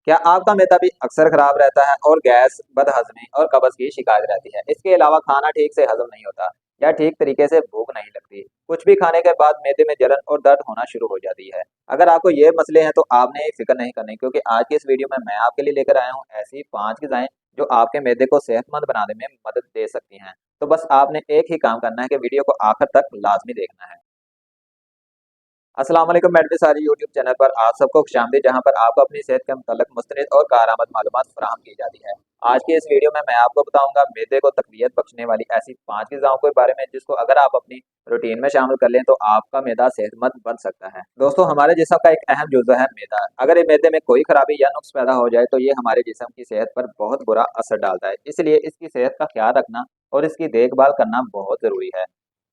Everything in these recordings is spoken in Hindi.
क्या आपका मैदा भी अक्सर खराब रहता है और गैस, बदहजमी और कब्ज की शिकायत रहती है? इसके अलावा खाना ठीक से हजम नहीं होता या ठीक तरीके से भूख नहीं लगती, कुछ भी खाने के बाद मैदे में जलन और दर्द होना शुरू हो जाती है। अगर आपको ये मसले हैं तो आपने फिक्र नहीं करनी, क्योंकि आज की इस वीडियो में मैं आपके लिए लेकर आया हूँ ऐसी 5 ग़िज़ाएँ जो आपके मैदे को सेहतमंद बनाने में मदद दे सकती हैं। तो बस आपने एक ही काम करना है कि वीडियो को आखिर तक लाज़मी देखना है। अस्सलाम वालेकुम मेडवे सारी यूट्यूब चैनल पर आप सबको खुशामदीद, जहां पर आपको अपनी सेहत के मुताल्लिक मुस्तनिद और कारआमद मालूमात फराहम की जाती है। आज की इस वीडियो में मैं आपको बताऊंगा मैदे को तकवीत बख्शने वाली ऐसी 5 ग़िज़ाओं के बारे में जिसको अगर आप अपनी रूटीन में शामिल कर लें तो आपका मैदा सेहतमंद बन सकता है। दोस्तों, हमारे जिस्म का एक अहम जुज़्व है मैदा। अगर ये मैदे में कोई खराबी या नुक्स पैदा हो जाए तो ये हमारे जिस्म की सेहत पर बहुत बुरा असर डालता है। इसलिए इसकी सेहत का ख्याल रखना और इसकी देखभाल करना बहुत ज़रूरी है।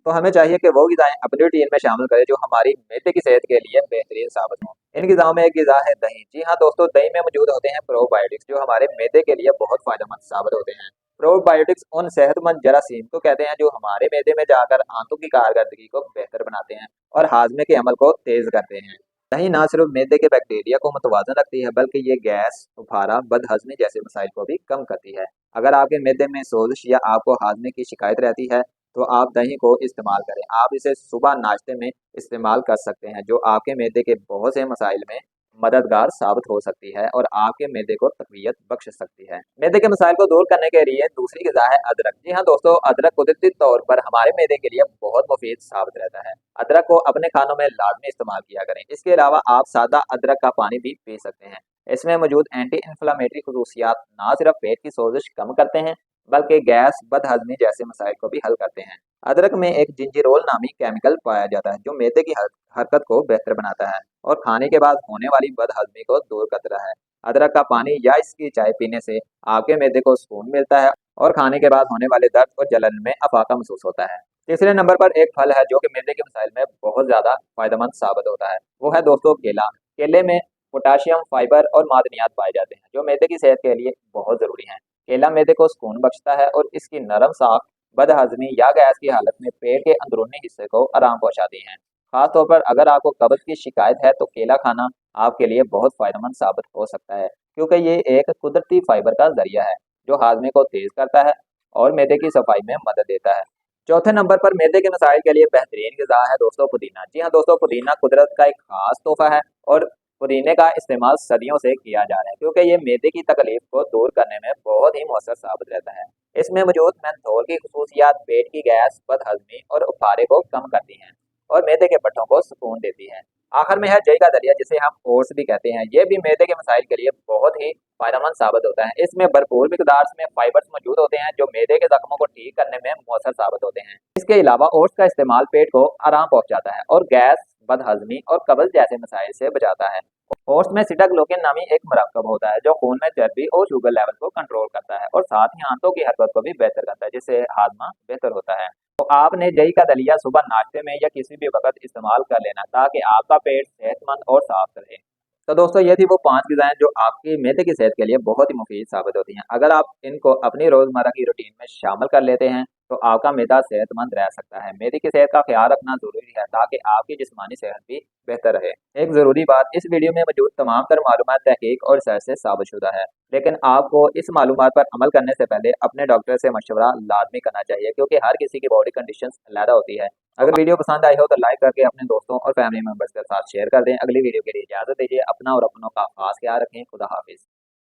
तो हमें चाहिए कि वो ग़िज़ाएँ अपनी रूटीन में शामिल करें जो हमारी मैदे की सेहत के लिए बेहतरीन साबित हों। इन ग़िज़ाओं में एक ग़िज़ा है दही। जी हाँ दोस्तों, दही में मौजूद होते हैं प्रोबायोटिक्स जो हमारे मैदे के लिए बहुत फ़ायदेमंद साबित होते हैं। प्रोबायोटिक्स उन सेहतमंद जरासीम को कहते हैं जो हमारे मैदे में जाकर आंतों की कारकर्दगी को बेहतर बनाते हैं और हाजमे के अमल को तेज़ करते हैं। दही ना सिर्फ मैदे के बैक्टीरिया को मुतवाज़न रखती है बल्कि ये गैस, उफारा, बदहज़मी जैसे मसाइल को भी कम करती है। अगर आपके मैदे में सोजिश या आपको हाजमे की शिकायत रहती है तो आप दही को इस्तेमाल करें। आप इसे सुबह नाश्ते में इस्तेमाल कर सकते हैं जो आपके मैदे के बहुत से मसाइल में मददगार साबित हो सकती है और आपके मैदे को तक़वियत बख्श सकती है। मैदे के मसाइल को दूर करने के लिए दूसरी ग़िज़ा है अदरक। जी हाँ दोस्तों, अदरक कुदरती तौर पर हमारे मैदे के लिए बहुत मुफीद साबित रहता है। अदरक को अपने खानों में लाजमी इस्तेमाल किया करें। इसके अलावा आप सादा अदरक का पानी भी पी सकते हैं। इसमें मौजूद एंटी इन्फ्लामेटरी खसूसियात ना सिर्फ पेट की सोजिश कम करते हैं बल्कि गैस, बदहजमी जैसे मसाइल को भी हल करते हैं। अदरक में एक जिंजिरोल नामी केमिकल पाया जाता है जो मैदे की हरकत को बेहतर बनाता है और खाने के बाद होने वाली बदहजमी को दूर करता है। अदरक का पानी या इसकी चाय पीने से आपके मैदे को सुकून मिलता है और खाने के बाद होने वाले दर्द और जलन में अफाका महसूस होता है। तीसरे नंबर पर एक फल है जो कि मैदे के मसाइल में बहुत ज्यादा फायदेमंद साबित होता है। वो है दोस्तों केला। केले में पोटाशियम, फाइबर और मादनियात पाए जाते हैं जो मैदे की सेहत के लिए बहुत जरूरी हैं। केला मैदे को सुकून बख्शता है और इसकी नरम साख बदहजमी या गैस की हालत में पेट के अंदरूनी हिस्से को आराम पहुंचाती हैं। खासतौर पर अगर आपको कब्ज की शिकायत है तो केला खाना आपके लिए बहुत फायदेमंद साबित हो सकता है, क्योंकि ये एक कुदरती फाइबर का जरिया है जो हाजमे को तेज करता है और मैदे की सफाई में मदद देता है। चौथे नंबर पर मैदे के मसाइल के लिए बेहतरीन ग़िज़ा है दोस्तों पुदीना। जी हाँ दोस्तों, पुदीना कुदरत का एक खास तोहफा है और पुदीने का इस्तेमाल सदियों से किया जा रहा है क्योंकि ये मैदे की तकलीफ को दूर करने में बहुत ही मौसर साबित रहता है। इसमें मौजूद मेंथोल की खसूसियात पेट की गैस, बदहजमी और उफारे को कम करती हैं और मैदे के पट्टों को सुकून देती हैं। आखिर में है जई का दलिया, जिसे हम ओट्स भी कहते हैं। ये भी मैदे के मसाइल के लिए बहुत ही फायदेमंद साबित होता है। इसमें भरपूर मिकदार में फाइबर्स मौजूद होते हैं जो मैदे के जख्मों को ठीक करने में मौसर साबित होते हैं। इसके अलावा ओट्स का इस्तेमाल पेट को आराम पहुंचाता है और गैस, बदहजमी और कब्ज जैसे मसाइल से बचाता है। ओट्स में सिटाग्लोकेन नामी एक मरकब होता है जो खून में चर्बी और शुगर लेवल को कंट्रोल करता है और साथ ही आंतों की हरकत को भी बेहतर करता है, जिससे हाजमा बेहतर होता है। तो आपने जई का दलिया सुबह नाश्ते में या किसी भी वक्त इस्तेमाल कर लेना ताकि आपका पेट सेहतमंद और साफ रहे। तो दोस्तों, ये थी वो 5 ग़िज़ाएँ जो आपकी मैदे की सेहत के लिए बहुत ही मुफीद साबित होती हैं। अगर आप इनको अपनी रोज़मर्रा की रूटीन में शामिल कर लेते हैं तो आपका मैदा सेहतमंद रह सकता है। मैदे की सेहत का ख्याल रखना ज़रूरी है ताकि आपकी जिस्मानी सेहत भी बेहतर रहे। एक ज़रूरी बात, इस वीडियो में मौजूद तमाम तर मालूमात तहकीक और रिसर्च से साबितशुदा है, लेकिन आपको इस मालूमात पर अमल करने से पहले अपने डॉक्टर से मशवरा लाज़मी करना चाहिए क्योंकि हर किसी की बॉडी कंडीशंस अलग होती है। अगर वीडियो पसंद आई हो तो लाइक करके अपने दोस्तों और फैमिली मेंबर्स के साथ शेयर कर दें। अगली वीडियो के लिए इजाज़त दीजिए। अपना और अपनों का खास ख्याल रखें। खुदा हाफिज़।